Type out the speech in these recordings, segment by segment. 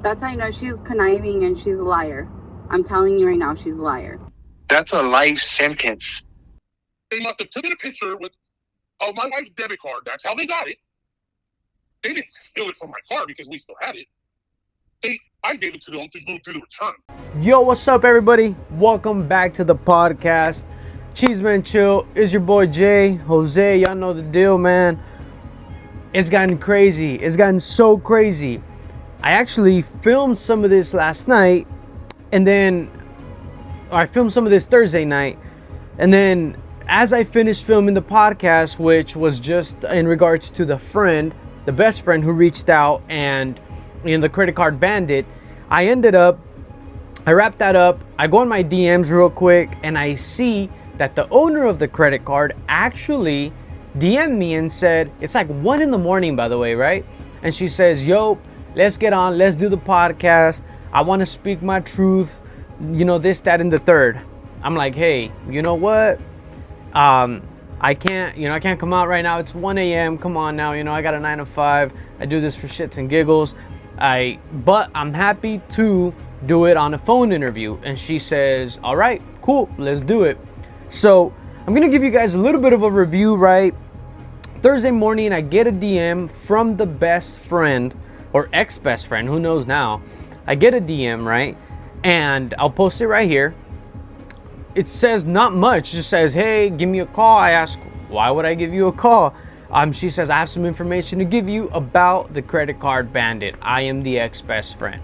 That's how I know she's conniving and she's a liar. I'm telling you right now, she's a liar. That's a life sentence. They must have taken a picture with my wife's debit card. That's how they got it. They didn't steal it from my car because we still had it. I gave it to them to go through the return. Yo, what's up, everybody? Welcome back to the podcast. Chisme and Chill is your boy Jay, Jose. Y'all know the deal, man. It's gotten crazy. It's gotten so crazy. I actually filmed some of this last night, and then I filmed some of this Thursday night, and then as I finished filming the podcast, which was just in regards to the best friend who reached out and the credit card bandit, I wrapped that up. I go in my DMs real quick and I see that the owner of the credit card actually DM'd me and said, it's like 1 a.m, by the way, right? And she says, yo, let's get on, let's do the podcast. I want to speak my truth, this, that, and the third. I'm like, hey, you know what? I can't come out right now. It's 1 a.m. Come on now. I got a 9 to 5. I do this for shits and giggles. But I'm happy to do it on a phone interview. And she says, all right, cool, let's do it. So I'm going to give you guys a little bit of a review, right? Thursday morning, I get a DM from the best friend or ex-best friend, who knows now. I get a DM, right? And I'll post it right here. It says not much, just says, hey, give me a call. I ask, why would I give you a call? She says, I have some information to give you about the credit card bandit. I am the ex-best friend.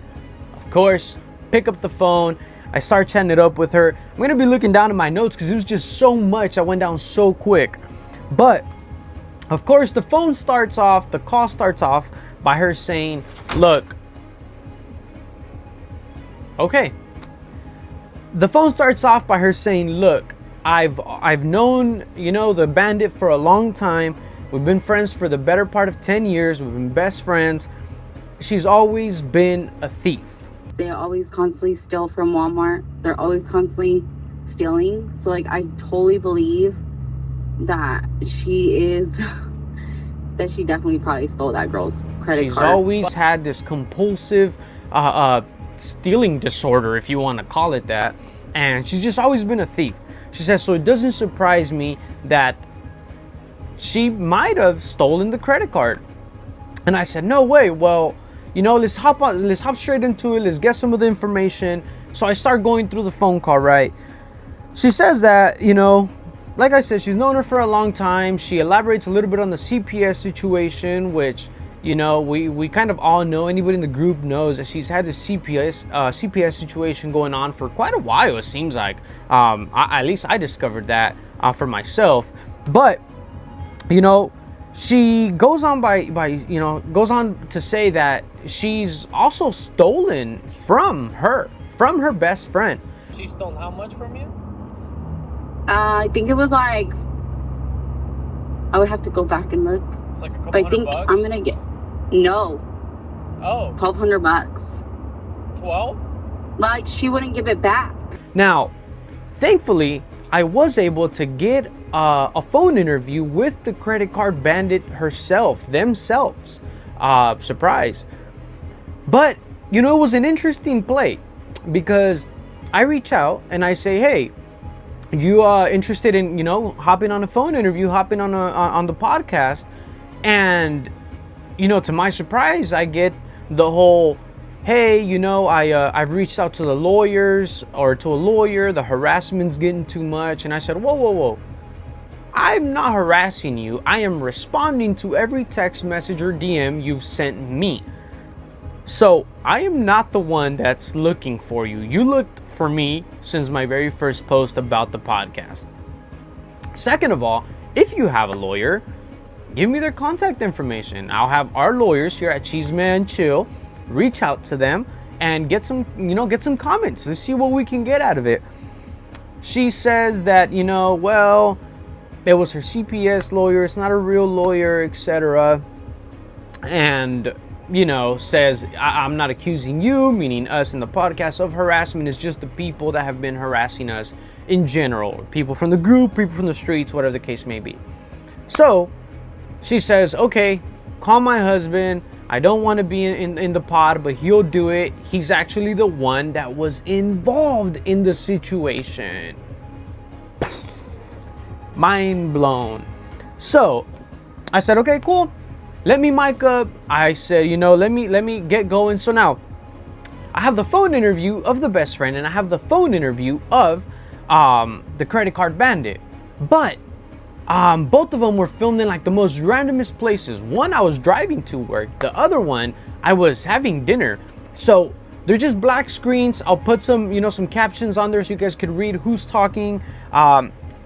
Of course, pick up the phone. I start chatting it up with her. I'm going to be looking down at my notes because it was just so much. I went down so quick. But, of course, the call starts off by her saying, look. Okay. The phone starts off by her saying, look, I've known, the bandit for a long time. We've been friends for the better part of 10 years. We've been best friends. She's always been a thief. They always constantly steal from Walmart. They're always constantly stealing. So, I totally believe that she definitely probably stole that girl's credit card. She's always had this compulsive stealing disorder, if you want to call it that. And she's just always been a thief. She says, so it doesn't surprise me that she might have stolen the credit card. And I said, no way. Well, let's hop straight into it. Let's get some of the information. So I start going through the phone call, right? She says that, like I said, she's known her for a long time. She elaborates a little bit on the CPS situation, which, we kind of all know. Anybody in the group knows that she's had this CPS situation going on for quite a while, it seems like. At least I discovered that for myself. But, she goes on goes on to say that she's also stolen from her best friend. She stole how much from you? I think it was I would have to go back and look. It's like a couple but I think $100? I'm gonna get no. Oh. $1,200. 12? She wouldn't give it back. Now, thankfully, I was able to get a phone interview with the credit card bandit themselves. Surprise. But, it was an interesting play because I reach out and I say, hey, you interested in, hopping on a phone interview, hopping on the podcast? And, to my surprise, I get the whole, hey, I've reached out to the lawyers or to a lawyer. The harassment's getting too much. And I said, whoa. I'm not harassing you. I am responding to every text message or DM you've sent me. So I am not the one that's looking for you. You looked for me since my very first post about the podcast. Second of all, if you have a lawyer, give me their contact information. I'll have our lawyers here at Chisme and Chill reach out to them and get some comments. Let's see what we can get out of it. She says that, well, it was her CPS lawyer. It's not a real lawyer, etc. And, says, I'm not accusing you, meaning us in the podcast, of harassment. It's just the people that have been harassing us in general. People from the group, people from the streets, whatever the case may be. So she says, okay, call my husband. I don't want to be in the pod, but he'll do it. He's actually the one that was involved in the situation. Mind blown. So I said, okay, cool. Let me mic up. I said, let me get going. So now I have the phone interview of the best friend, and I have the phone interview of the credit card bandit. But both of them were filmed in like the most randomest places. One, I was driving to work. The other one, I was having dinner. So they're just black screens. I'll put some captions on there so you guys could read who's talking.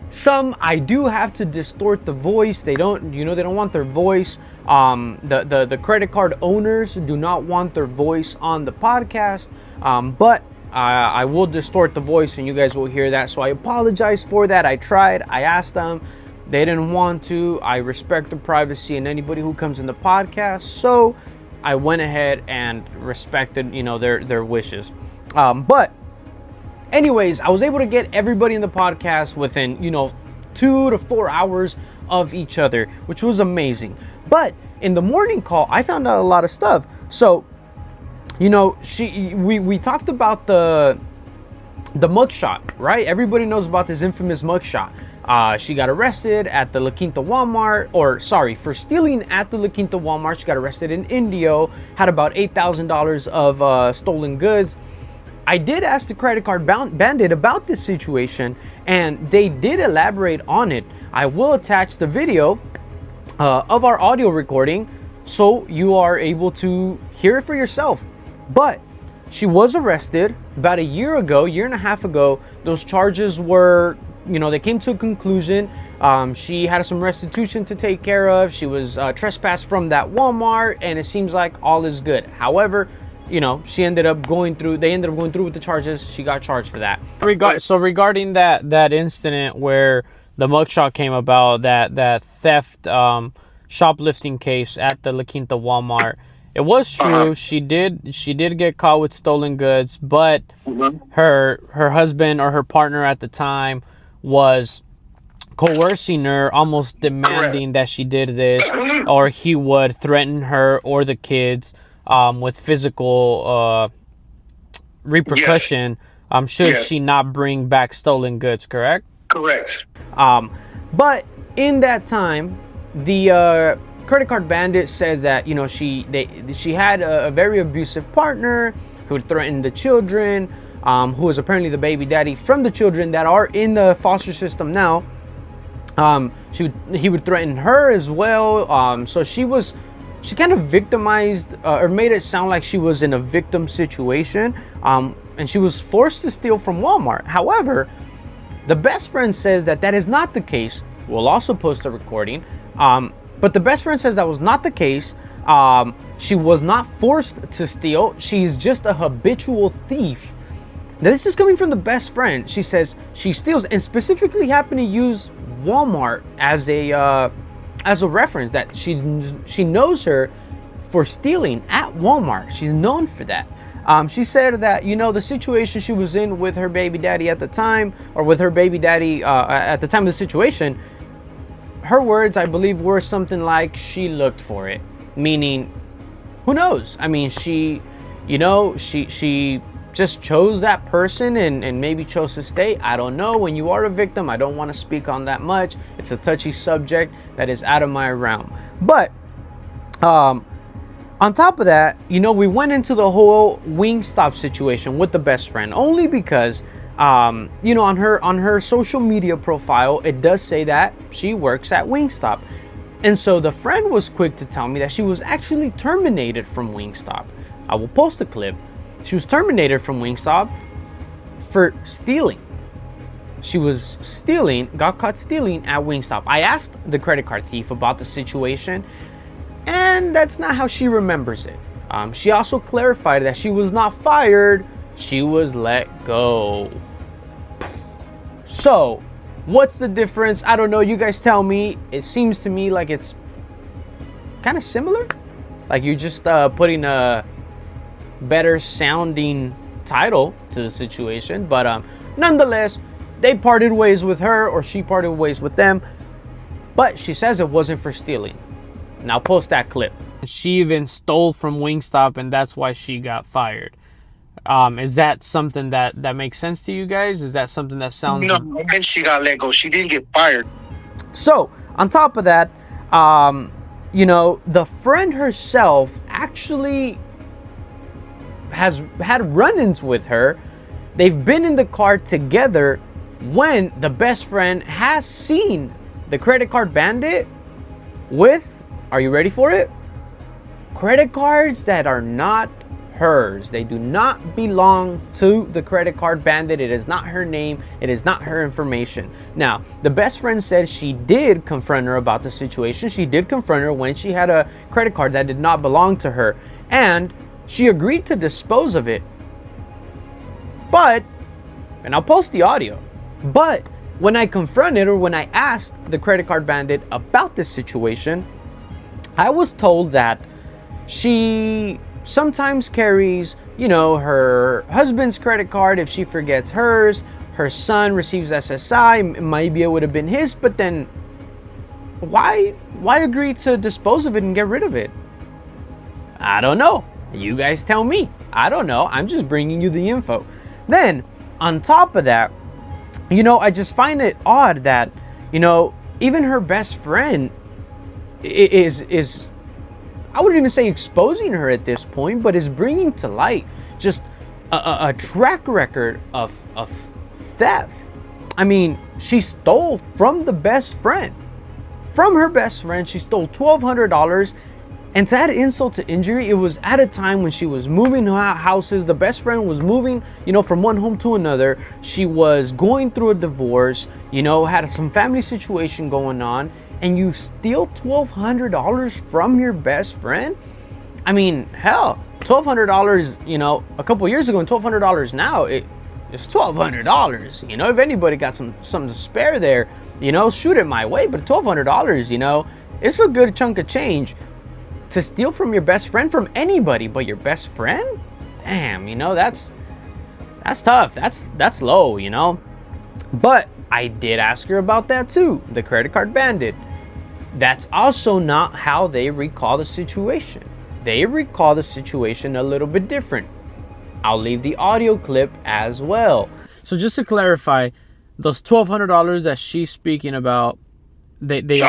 Some I do have to distort the voice. They don't want their voice. The credit card owners do not want their voice on the podcast. But I will distort the voice and you guys will hear that. So I apologize for that. I tried. I asked them. They didn't want to. I respect the privacy and anybody who comes in the podcast. So I went ahead and respected, their wishes. But anyways, I was able to get everybody in the podcast within, 2 to 4 hours of each other, which was amazing. But in the morning call, I found out a lot of stuff. So, we talked about the mugshot, right? Everybody knows about this infamous mugshot. She got arrested at the La Quinta Walmart, for stealing at the La Quinta Walmart. She got arrested in Indio, had about $8,000 of stolen goods. I did ask the credit card bandit about this situation, and they did elaborate on it. I will attach the video of our audio recording so you are able to hear it for yourself. But she was arrested about a year and a half ago. Those charges were, they came to a conclusion. She had some restitution to take care of. She was trespassed from that Walmart, and it seems like all is good. However, they ended up going through with the charges. She got charged for that. So regarding that incident where the mugshot came about, that theft shoplifting case at the La Quinta Walmart, it was true. She did get caught with stolen goods, but her husband or her partner at the time was coercing her, almost demanding that she did this, or he would threaten her or the kids with physical repercussion. Should she not bring back stolen goods, correct? Correct. But in that time, the credit card bandit says that she had a very abusive partner who threatened the children, who was apparently the baby daddy from the children that are in the foster system now. He would threaten her as well. So she kind of victimized or made it sound like she was in a victim situation, and she was forced to steal from Walmart. However, the best friend says that is not the case. We'll also post a recording. But the best friend says that was not the case. She was not forced to steal. She's just a habitual thief. Now, this is coming from the best friend. She says she steals and specifically happened to use Walmart as a reference, that she knows her for stealing at Walmart. She's known for that. She said that, the situation she was in with her baby daddy at the time, or with her baby daddy at the time of the situation, her words, I believe, were something like she looked for it. Meaning, who knows? I mean, she just chose that person and maybe chose to stay. I don't know. When you are a victim, I don't want to speak on that much. It's a touchy subject that is out of my realm. But on top of that, we went into the whole Wingstop situation with the best friend, only because on her social media profile, it does say that she works at Wingstop. And so the friend was quick to tell me that she was actually terminated from Wingstop. I will post a clip. She was terminated from Wingstop for stealing. She was got caught stealing at Wingstop. I asked the credit card thief about the situation, and that's not how she remembers it. She also clarified that she was not fired, she was let go. So, what's the difference? I don't know. You guys tell me. It seems to me like it's kind of similar. Like you're just putting a better sounding title to the situation. But nonetheless, they parted ways with her, or she parted ways with them. But she says it wasn't for stealing. Now post that clip. She even stole from Wingstop, and that's why she got fired. Is that something that makes sense to you guys? Is that something that sounds... No, and she got let go. She didn't get fired. So, on top of that, the friend herself actually has had run-ins with her. They've been in the car together when the best friend has seen the credit card bandit with, are you ready for it? Credit cards that are not hers. They do not belong to the credit card bandit. It is not her name. It is not her information. Now, the best friend said she did confront her about the situation. She did confront her when she had a credit card that did not belong to her, and she agreed to dispose of it. But, and I'll post the audio, but when I confronted, or when I asked the credit card bandit about this situation, I was told that she sometimes carries, her husband's credit card if she forgets hers. Her son receives SSI, maybe it would have been his, but then why agree to dispose of it and get rid of it? I don't know. You guys tell me. I don't know. I'm just bringing you the info. Then, on top of that, I just find it odd that, even her best friend is I wouldn't even say exposing her at this point, but is bringing to light just a track record of theft. I mean, she stole from the best friend. From her best friend, she stole $1,200. And to add insult to injury, it was at a time when she was moving houses. The best friend was moving, from one home to another. She was going through a divorce, had some family situation going on. And you steal $1,200 from your best friend? I mean, hell, $1,200, a couple years ago, and $1,200 now, it's $1,200. If anybody got something to spare there, shoot it my way. But $1,200, it's a good chunk of change. To steal from your best friend, from anybody but your best friend? Damn, that's tough. That's low, But I did ask her about that too, the credit card bandit. That's also not how they recall the situation. They recall the situation a little bit different. I'll leave the audio clip as well. So just to clarify, those $1,200 that she's speaking about, they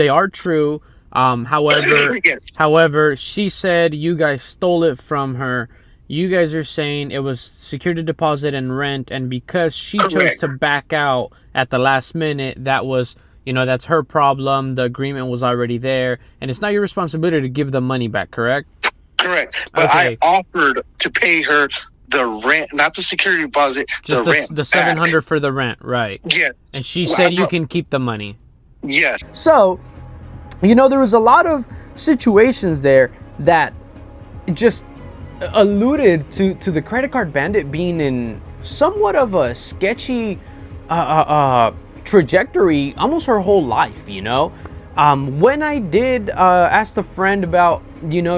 are true. However, she said you guys stole it from her. You guys are saying it was security deposit and rent, and because she chose to back out at the last minute, that was, that's her problem. The agreement was already there, and it's not your responsibility to give the money back, correct? Correct. But okay. I offered to pay her the rent, not the security deposit, just the rent. The $700 for the rent, right? Yes. And she said you can keep the money. Yes. So, there was a lot of situations there that just alluded to the credit card bandit being in somewhat of a sketchy trajectory almost her whole life. When I did ask the friend about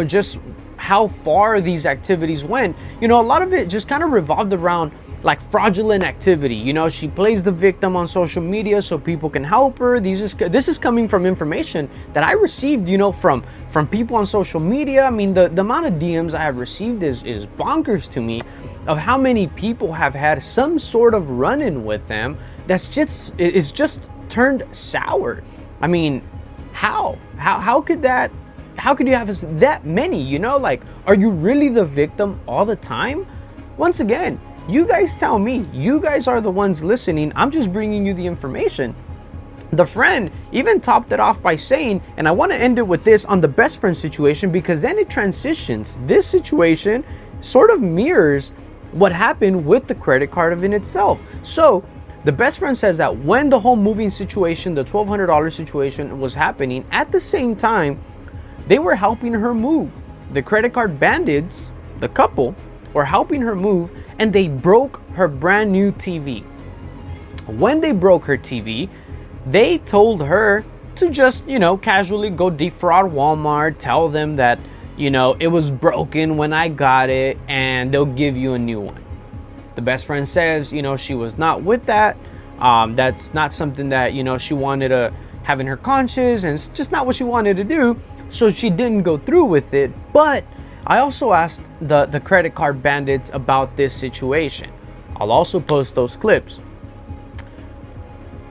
just how far these activities went, a lot of it just kind of revolved around like fraudulent activity. She plays the victim on social media so people can help her. This is coming from information that I received, from people on social media. I mean, the amount of DMs I have received is bonkers to me, of how many people have had some sort of run-in with them that's just turned sour. I mean, how could you have that many? Like, are you really the victim all the time? Once again, you guys tell me. You guys are the ones listening. I'm just bringing you the information. The friend even topped it off by saying, and I want to end it with this on the best friend situation, because then it transitions. This situation sort of mirrors what happened with the credit card in itself. So the best friend says that when the whole moving situation, the $1,200 situation was happening, at the same time, they were helping her move. The credit card bandits, the couple, were helping her move, and they broke her brand new TV. When they broke her TV, they told her to just, casually go defraud Walmart, tell them that, it was broken when I got it, and they'll give you a new one. The best friend says, she was not with that. That's not something that, she wanted to have in her conscience, and it's just not what she wanted to do. so she didn't go through with it. But I also asked the credit card bandits about this situation. I'll also post those clips.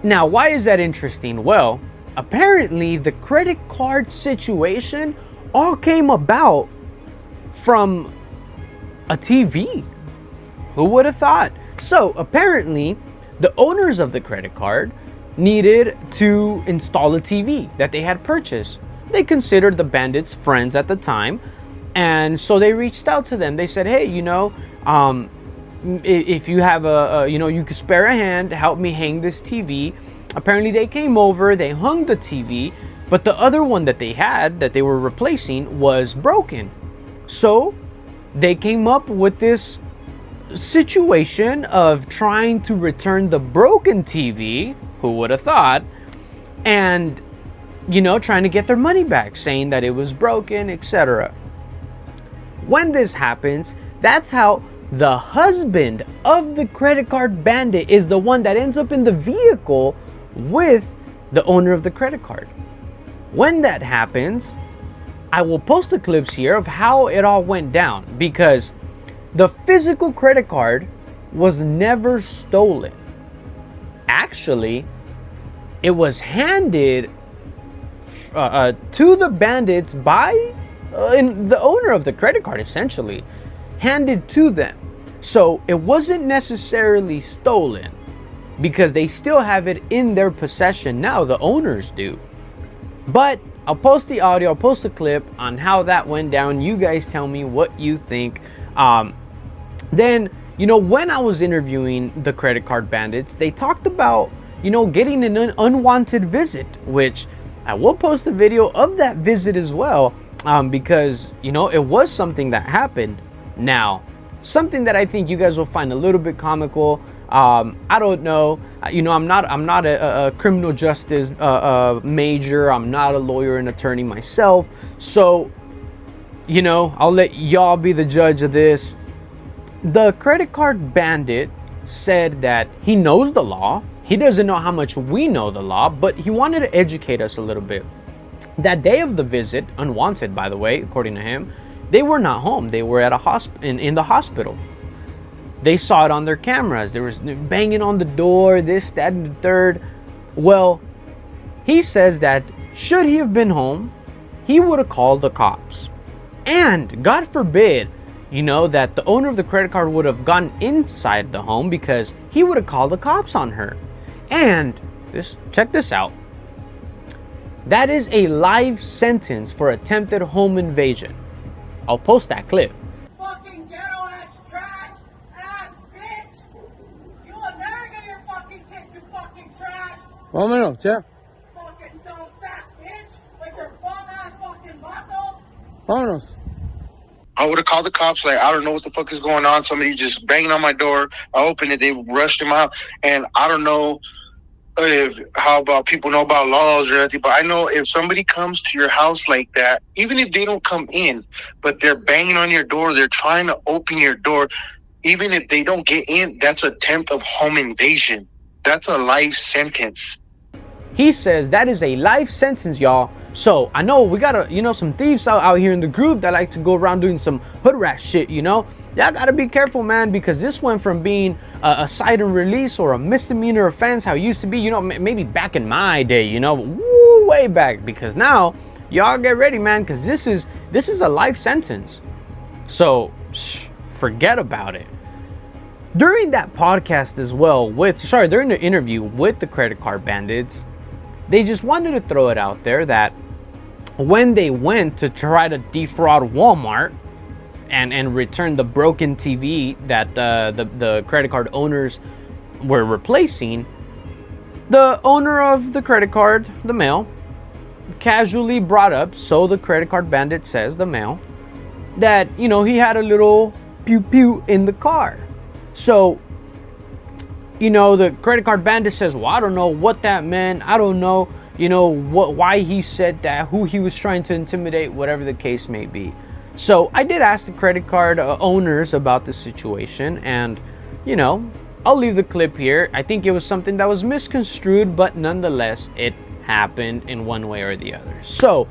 Now, why is that interesting? Well, apparently the credit card situation all came about from a TV. Who would have thought? So apparently the owners of the credit card needed to install a TV that they had purchased. They considered the bandits friends at the time, and so they reached out to them. They said, hey, if you have you could spare a hand, help me hang this TV. Apparently they came over, they hung the TV, but the other one that they had, that they were replacing, was broken. So they came up with this situation of trying to return the broken TV, who would have thought, and trying to get their money back, saying that it was broken, etc. When this happens, that's how the husband of the credit card bandit is the one that ends up in the vehicle with the owner of the credit card. When that happens, I will post the clips here of how it all went down, because the physical credit card was never stolen. Actually, it was handed to the bandits by the owner of the credit card, essentially handed to them. So it wasn't necessarily stolen, because they still have it in their possession now, the owners do. But I'll post the audio, I'll post a clip on how that went down. You guys tell me what you think. Then, when I was interviewing the credit card bandits, they talked about, getting an unwanted visit, which I will post a video of that visit as well, because, it was something that happened. Now, something that I think you guys will find a little bit comical. I don't know. I'm not a criminal justice major. I'm not a lawyer and attorney myself. So, I'll let y'all be the judge of this. The credit card bandit said that he knows the law. He doesn't know how much we know the law, but he wanted to educate us a little bit. That day of the visit, unwanted by the way, according to him, they were not home. They were at in the hospital. They saw it on their cameras. There was banging on the door, this, that, and the third. Well, he says that should he have been home, he would have called the cops. And God forbid, that the owner of the credit card would have gone inside the home, because he would have called the cops on her. And check this out. That is a life sentence for attempted home invasion. I'll post that clip. Fucking ghetto ass, trash ass bitch! You will never get your fucking kids, you fucking trash! Vámonos, ya. Fucking dumb fat bitch with your bum ass fucking buckle! Vámonos. I would have called the cops. Like, I don't know what the fuck is going on. Somebody just banging on my door. I opened it. They rushed him out. And I don't know how about people know about laws or anything, but I know if somebody comes to your house like that, even if they don't come in, but they're banging on your door, they're trying to open your door, even if they don't get in, that's an attempt of home invasion. That's a life sentence. He says that is a life sentence, y'all. So I know we got some thieves out here in the group that like to go around doing some hood rat shit, Y'all gotta be careful, man, because this went from being a cite and release or a misdemeanor offense, how it used to be, maybe back in my day, way back, because now y'all get ready, man, because this is a life sentence. So forget about it. During that podcast as well, during the interview with the credit card bandits, they just wanted to throw it out there that when they went to try to defraud Walmart and return the broken TV that the credit card owners were replacing, the owner of the credit card, the male, casually brought up, so the credit card bandit says, the male, that, he had a little pew-pew in the car. So, the credit card bandit says, well, I don't know what that meant. I don't know, why he said that, who he was trying to intimidate, whatever the case may be. So I did ask the credit card owners about the situation, and, I'll leave the clip here. I think it was something that was misconstrued, but nonetheless, it happened in one way or the other. So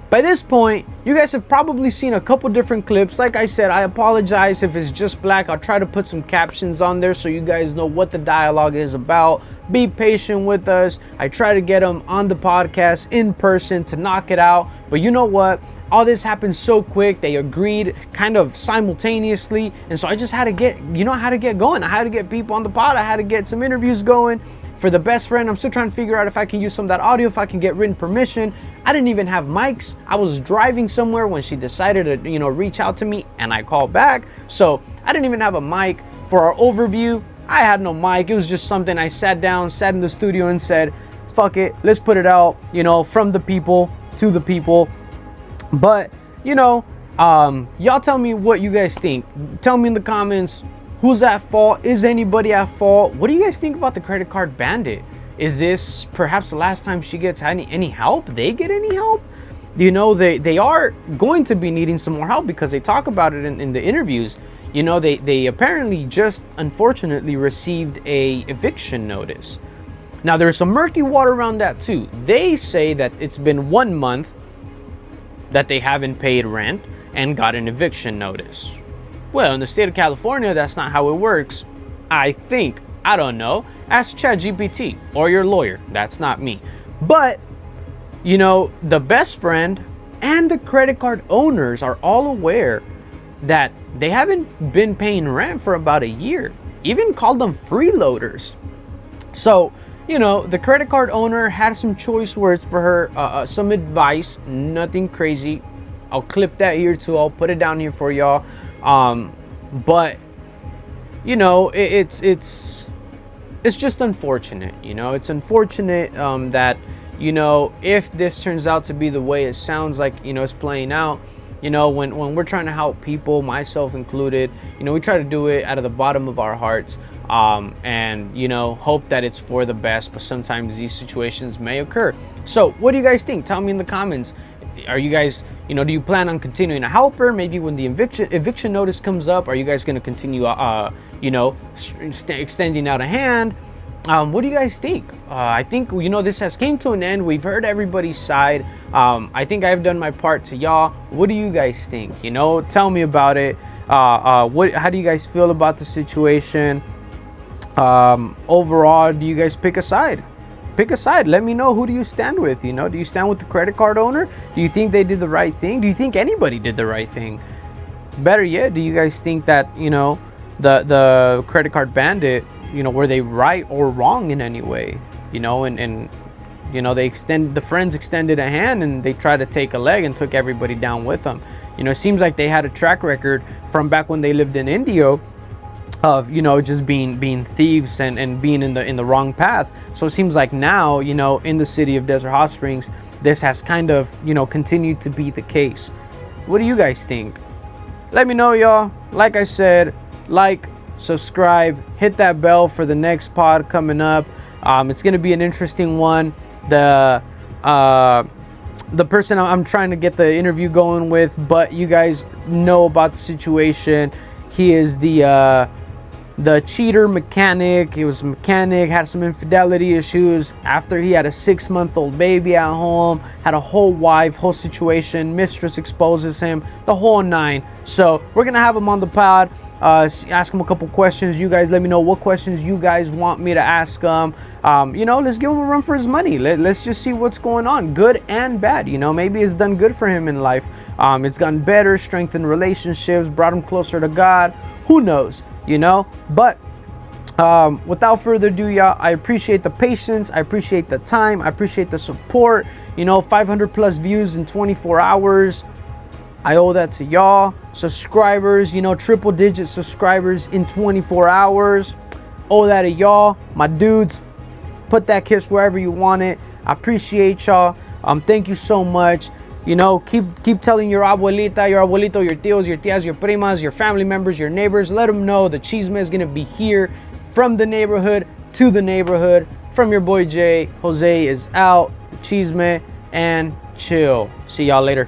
By this point, you guys have probably seen a couple different clips. Like I said, I apologize if it's just black. I'll try to put some captions on there so you guys know what the dialogue is about. Be patient with us. I try to get them on the podcast in person to knock it out. But you know what? All this happened so quick. They agreed kind of simultaneously. And so I just had to get, how to get going. I had to get people on the pod. I had to get some interviews going. For the best friend, I'm still trying to figure out if I can use some of that audio, if I can get written permission. I didn't even have mics. I was driving somewhere when she decided to, reach out to me, and I called back. So I didn't even have a mic. For our overview, I had no mic. It was just something I sat down, sat in the studio and said, fuck it, let's put it out, from the people to the people. But, y'all tell me what you guys think. Tell me in the comments. Who's at fault? Is anybody at fault? What do you guys think about the credit card bandit? Is this perhaps the last time she gets any help? They get any help? They are going to be needing some more help because they talk about it in the interviews. They apparently just unfortunately received a eviction notice. Now there's some murky water around that too. They say that it's been 1 month that they haven't paid rent and got an eviction notice. Well, in the state of California, that's not how it works. I think. I don't know. Ask ChatGPT or your lawyer. That's not me. But, the best friend and the credit card owners are all aware that they haven't been paying rent for about a year. Even called them freeloaders. So, the credit card owner had some choice words for her, some advice, nothing crazy. I'll clip that here too. I'll put it down here for y'all. But it's just unfortunate. It's unfortunate that if this turns out to be the way it sounds like it's playing out, when we're trying to help people, myself included, we try to do it out of the bottom of our hearts, and hope that it's for the best. But sometimes these situations may occur. So what do you guys think? Tell me in the comments. Are you guys, do you plan on continuing to help her? Maybe when the eviction notice comes up, are you guys going to continue, extending out a hand? What do you guys think? I think, this has came to an end. We've heard everybody's side. I think I've done my part to y'all. What do you guys think? Tell me about it. How do you guys feel about the situation? Overall, do you guys pick a side? Pick a side. Let me know, who do you stand with? Do you stand with the credit card owner? Do you think they did the right thing? Do you think anybody did the right thing? Better yet, do you guys think that the credit card bandit, were they right or wrong in any way? The friends extended a hand and they tried to take a leg and took everybody down with them. It seems like they had a track record from back when they lived in Indio of just being thieves and being in the wrong path. So it seems like now in the city of Desert Hot Springs, this has kind of continued to be the case. What do you guys think? Let me know, y'all. Like I said, subscribe, hit that bell for the next pod coming up. It's gonna be an interesting one. The person I'm trying to get the interview going with, but you guys know about the situation. He is the cheater mechanic. He was a mechanic, had some infidelity issues after he had a 6-month-old baby at home, had a whole wife, whole situation, mistress exposes him, the whole 9. So we're gonna have him on the pod, ask him a couple questions. You guys let me know what questions you guys want me to ask him. Let's give him a run for his money. Let's just see what's going on, good and bad. Maybe it's done good for him in life. It's gotten better, strengthened relationships, brought him closer to God. Who knows? But without further ado, y'all, I appreciate the patience, I appreciate the time, I appreciate the support. 500 plus views in 24 hours. I owe that to y'all. Subscribers, triple digit subscribers in 24 hours. Owe that to y'all, my dudes. Put that kiss wherever you want it. I appreciate y'all. Thank you so much. Keep telling your abuelita, your abuelito, your tios, your tias, your primas, your family members, your neighbors. Let them know the Chisme is going to be here, from the neighborhood to the neighborhood. From your boy Jay, Jose is out. Chisme and chill. See y'all later.